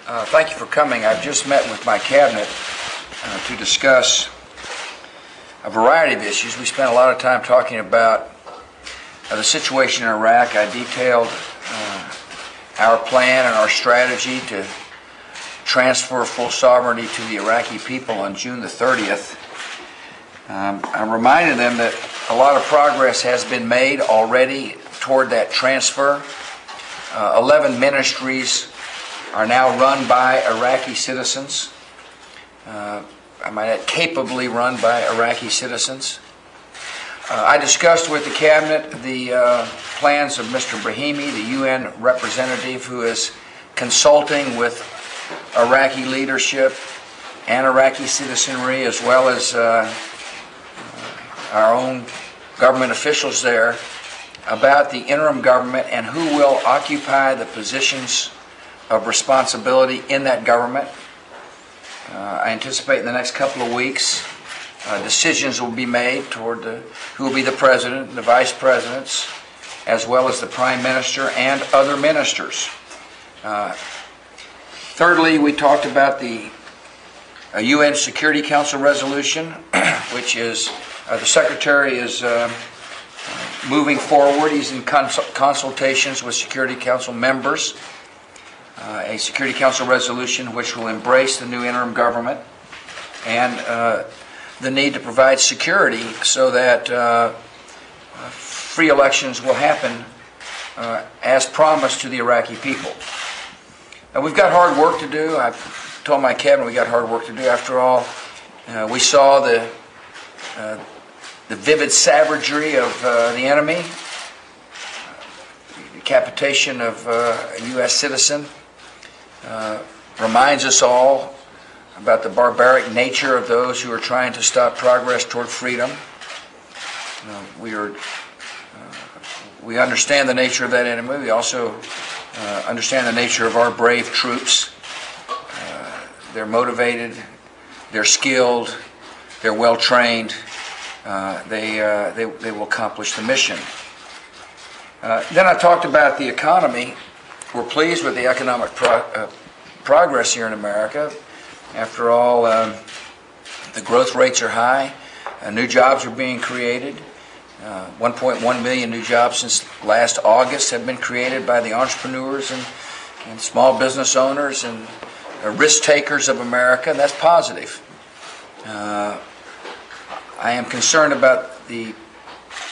Thank you for coming. I've just met with my cabinet to discuss a variety of issues. We spent a lot of time talking about the situation in Iraq. I detailed our plan and our strategy to transfer full sovereignty to the Iraqi people on June the 30th. I reminded them that a lot of progress has been made already toward that transfer. 11 ministries are now run by Iraqi citizens. I might add, capably run by Iraqi citizens. I discussed with the cabinet the plans of Mr. Brahimi, the UN representative who is consulting with Iraqi leadership and Iraqi citizenry, as well as our own government officials there, about the interim government and who will occupy the positions of responsibility in that government. I anticipate in the next couple of weeks decisions will be made toward who will be the president, the vice presidents, as well as the prime minister and other ministers. Thirdly, we talked about the UN Security Council resolution, which is the Secretary is moving forward. He's in consultations with Security Council members. A Security Council resolution which will embrace the new interim government and the need to provide security so that free elections will happen as promised to the Iraqi people. Now, we've got hard work to do. I've told my cabinet we got hard work to do. After all, we saw the vivid savagery of the enemy, the decapitation of a U.S. citizen. Reminds us all about the barbaric nature of those who are trying to stop progress toward freedom. We understand the nature of that enemy. We also understand the nature of our brave troops. They're motivated, they're skilled, they're well trained. They will accomplish the mission. Then I talked about the economy. We're pleased with the economic progress here in America. After all, the growth rates are high. New jobs are being created. 1.1 million new jobs since last August have been created by the entrepreneurs and small business owners and risk takers of America, and that's positive. I am concerned about the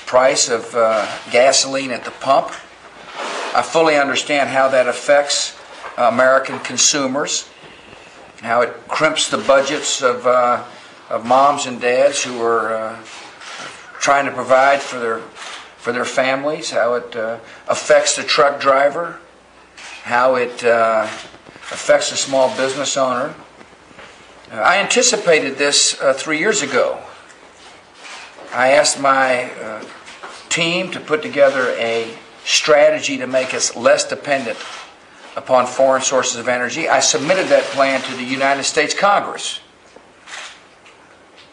price of gasoline at the pump. I fully understand how that affects American consumers, how it crimps the budgets of moms and dads who are trying to provide for their families, how it affects the truck driver, how it affects the small business owner. I anticipated this 3 years ago. I asked my team to put together a strategy to make us less dependent upon foreign sources of energy. I submitted that plan to the United States Congress.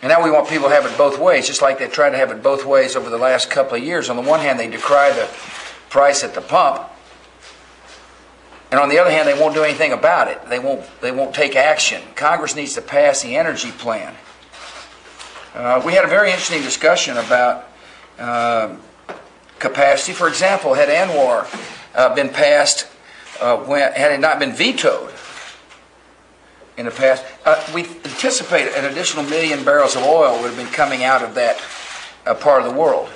And now we want people to have it both ways, just like they tried to have it both ways over the last couple of years. On the one hand, they decry the price at the pump, and on the other hand, they won't do anything about it. They won't take action. Congress needs to pass the energy plan. We had a very interesting discussion about capacity. For example, had ANWR been passed, had it not been vetoed in the past, we anticipated an additional 1 million barrels of oil would have been coming out of that part of the world,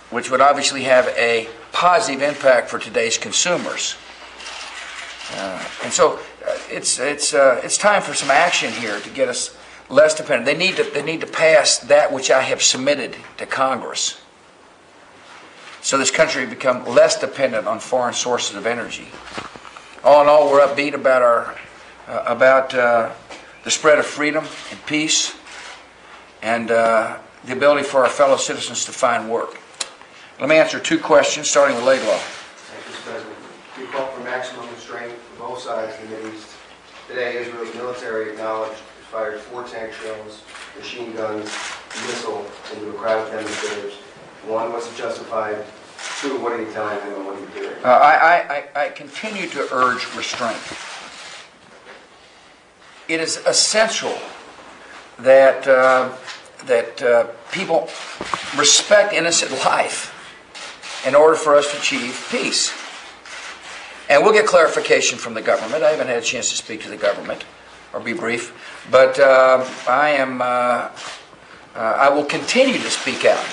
which would obviously have a positive impact for today's consumers. And so it's time for some action here to get us less dependent. They need to pass that which I have submitted to Congress, so this country become less dependent on foreign sources of energy. All in all, we're upbeat about the spread of freedom and peace and the ability for our fellow citizens to find work. Let me answer 2 questions, starting with Laidlaw. Thank you, Mr. President. You call for maximum restraint from both sides of the Middle East. Today, Israel's military acknowledged it fired 4 tank shells, machine guns, missile into a crowd of demonstrators. 1, was it justified? 2, what are you telling them and what are you doing? I continue to urge restraint. it is essential that people respect innocent life in order for us to achieve peace. And we'll get clarification from the government. I haven't had a chance to speak to the government or be brief, but I will continue to speak out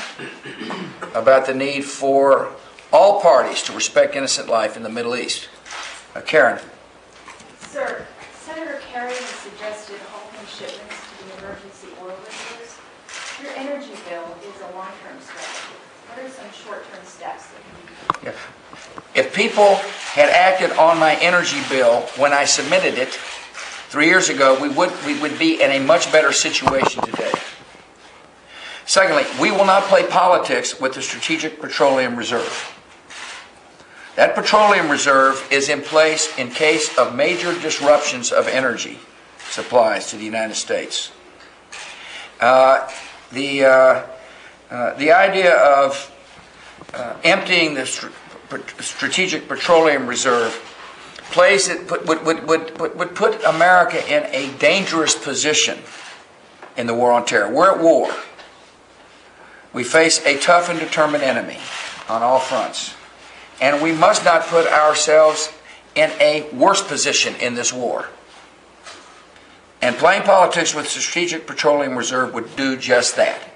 about the need for all parties to respect innocent life in the Middle East. Karen. Sir, Senator Kerry has suggested halting shipments to the emergency oil reserves. Your energy bill is a long-term strategy. What are some short-term steps that can be taken? If people had acted on my energy bill when I submitted it 3 years ago, we would be in a much better situation today. Secondly, we will not play politics with the Strategic Petroleum Reserve. That petroleum reserve is in place in case of major disruptions of energy supplies to the United States. The idea of emptying the Strategic Petroleum Reserve would put America in a dangerous position in the war on terror. We're at war. We face a tough and determined enemy on all fronts. And we must not put ourselves in a worse position in this war. And playing politics with the Strategic Petroleum Reserve would do just that.